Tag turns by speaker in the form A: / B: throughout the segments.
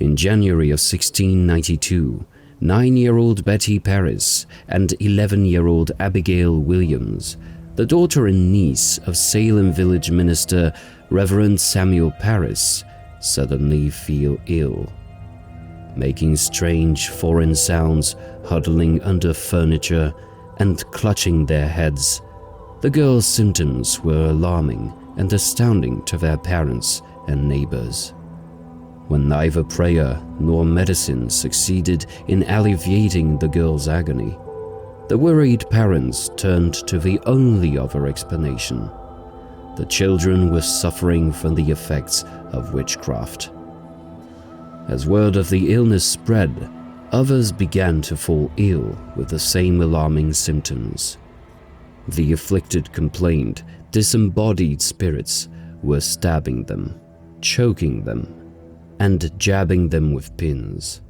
A: In January of 1692, 9-year-old Betty Paris and 11-year-old Abigail Williams, the daughter and niece of Salem village minister Reverend Samuel Paris, suddenly feel ill. Making strange foreign sounds, huddling under furniture, and clutching their heads, the girls' symptoms were alarming and astounding to their parents and neighbors. When neither prayer nor medicine succeeded in alleviating the girls' agony, the worried parents turned to the only other explanation. The children were suffering from the effects of witchcraft. As word of the illness spread, others began to fall ill with the same alarming symptoms. The afflicted complained disembodied spirits were stabbing them, choking them, and jabbing them with pins.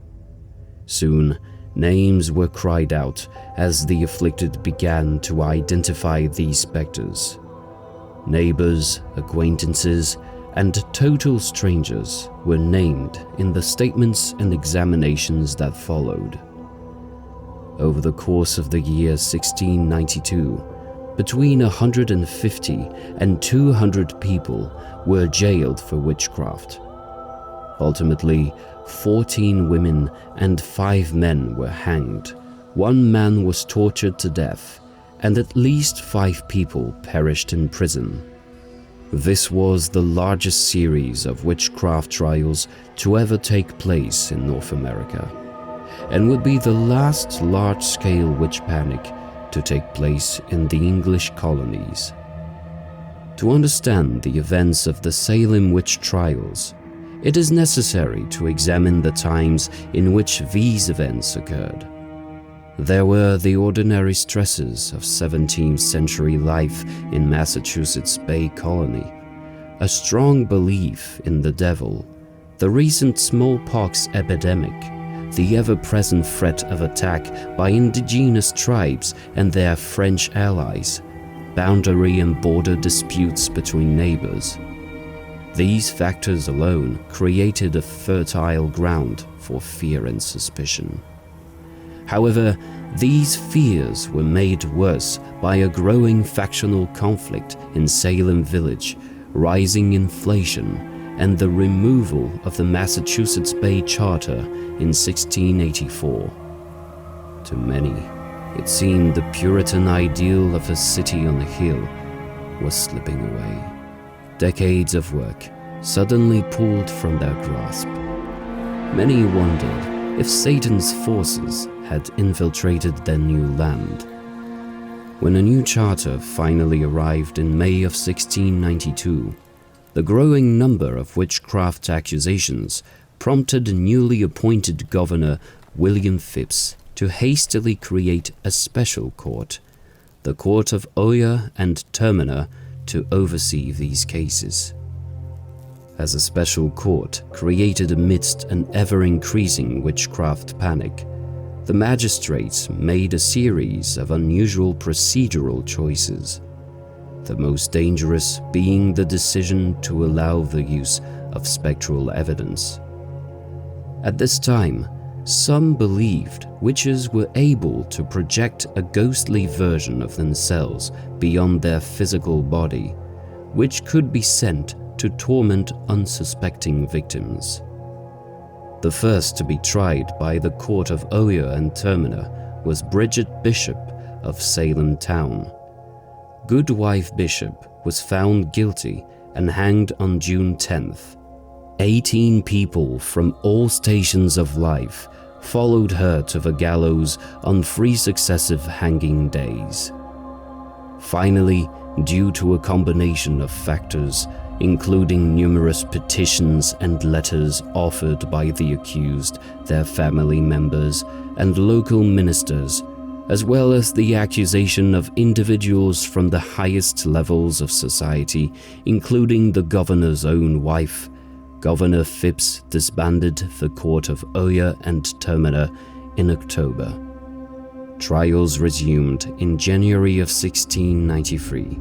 A: Soon, names were cried out as the afflicted began to identify these specters. Neighbors, acquaintances, and total strangers were named in the statements and examinations that followed. Over the course of the year 1692, between 150 and 200 people were jailed for witchcraft. Ultimately, 14 women and 5 men were hanged, 1 man was tortured to death, and at least 5 people perished in prison. This was the largest series of witchcraft trials to ever take place in North America, and would be the last large-scale witch panic to take place in the English colonies. To understand the events of the Salem witch trials, it is necessary to examine the times in which these events occurred. There were the ordinary stresses of 17th century life in Massachusetts Bay Colony, a strong belief in the devil, the recent smallpox epidemic, the ever-present threat of attack by indigenous tribes and their French allies, boundary and border disputes between neighbors. These factors alone created a fertile ground for fear and suspicion. However, these fears were made worse by a growing factional conflict in Salem Village, rising inflation, and the removal of the Massachusetts Bay Charter in 1684. To many, it seemed the Puritan ideal of a city on a hill was slipping away. Decades of work suddenly pulled from their grasp. Many wondered if Satan's forces had infiltrated their new land. When a new charter finally arrived in May of 1692, the growing number of witchcraft accusations prompted newly appointed Governor William Phips to hastily create a special court, the Court of Oyer and Terminer, to oversee these cases. As a special court created amidst an ever-increasing witchcraft panic, the magistrates made a series of unusual procedural choices, the most dangerous being the decision to allow the use of spectral evidence. At this time, some believed witches were able to project a ghostly version of themselves beyond their physical body, which could be sent to torment unsuspecting victims. The first to be tried by the Court of Oyer and Terminer was Bridget Bishop of Salem Town. Goodwife Bishop was found guilty and hanged on June 10th. 18 people from all stations of life followed her to the gallows on 3 successive hanging days. Finally, due to a combination of factors, including numerous petitions and letters offered by the accused, their family members, and local ministers, as well as the accusation of individuals from the highest levels of society, including the governor's own wife, Governor Phips disbanded the Court of Oyer and Terminer in October. Trials resumed in January of 1693,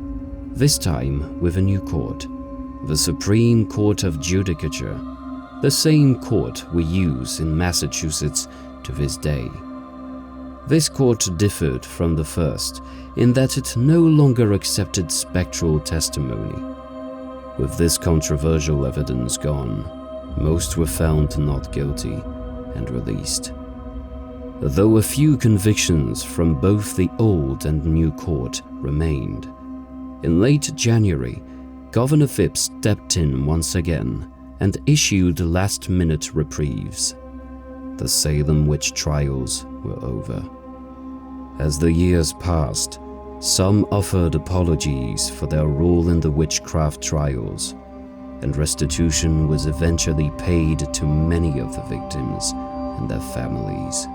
A: this time with a new court, the Supreme Court of Judicature. the same court we use in Massachusetts to this day. This court differed from the first in that it no longer accepted spectral testimony. With this controversial evidence gone, most were found not guilty and released. Though a few convictions from both the old and new court remained, in late January, Governor Phipps stepped in once again and issued last-minute reprieves. The Salem witch trials were over. As the years passed, some offered apologies for their role in the witchcraft trials, and restitution was eventually paid to many of the victims and their families.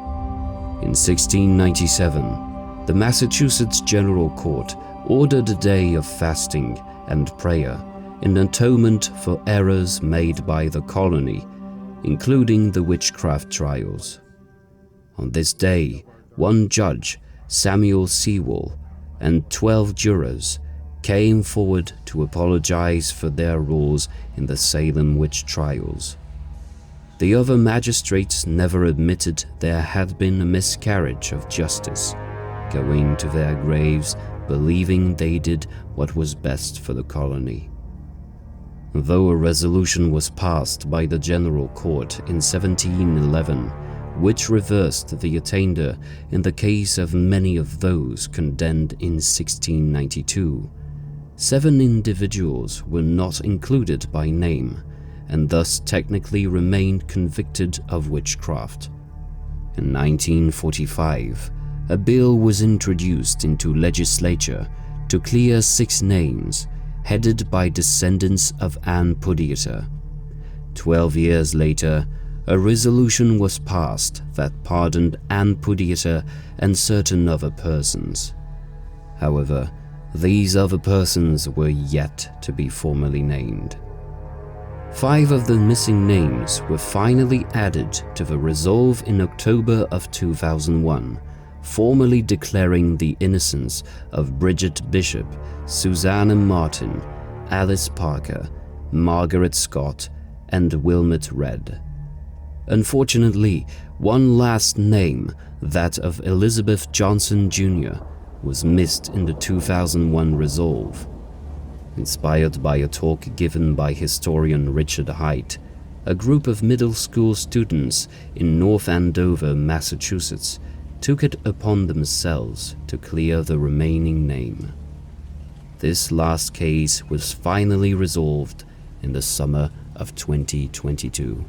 A: In 1697, the Massachusetts General Court ordered a day of fasting and prayer in atonement for errors made by the colony, including the witchcraft trials. On this day, one judge, Samuel Sewall, and 12 jurors came forward to apologize for their roles in the Salem witch trials. The other magistrates never admitted there had been a miscarriage of justice, going to their graves believing they did what was best for the colony. Though a resolution was passed by the General Court in 1711, which reversed the attainder in the case of many of those condemned in 1692, 7 individuals were not included by name, and thus technically remained convicted of witchcraft. In 1945, a bill was introduced into legislature to clear 6 names, headed by descendants of Anne Pudieter. 12 years later, a resolution was passed that pardoned Anne Pudieter and certain other persons. However, these other persons were yet to be formally named. 5 of the missing names were finally added to the resolve in October of 2001, formally declaring the innocence of Bridget Bishop, Susanna Martin, Alice Parker, Margaret Scott, and Wilmot Redd. Unfortunately, one last name, that of Elizabeth Johnson Jr., was missed in the 2001 resolve. Inspired by a talk given by historian Richard Haight, a group of middle school students in North Andover, Massachusetts, took it upon themselves to clear the remaining name. This last case was finally resolved in the summer of 2022.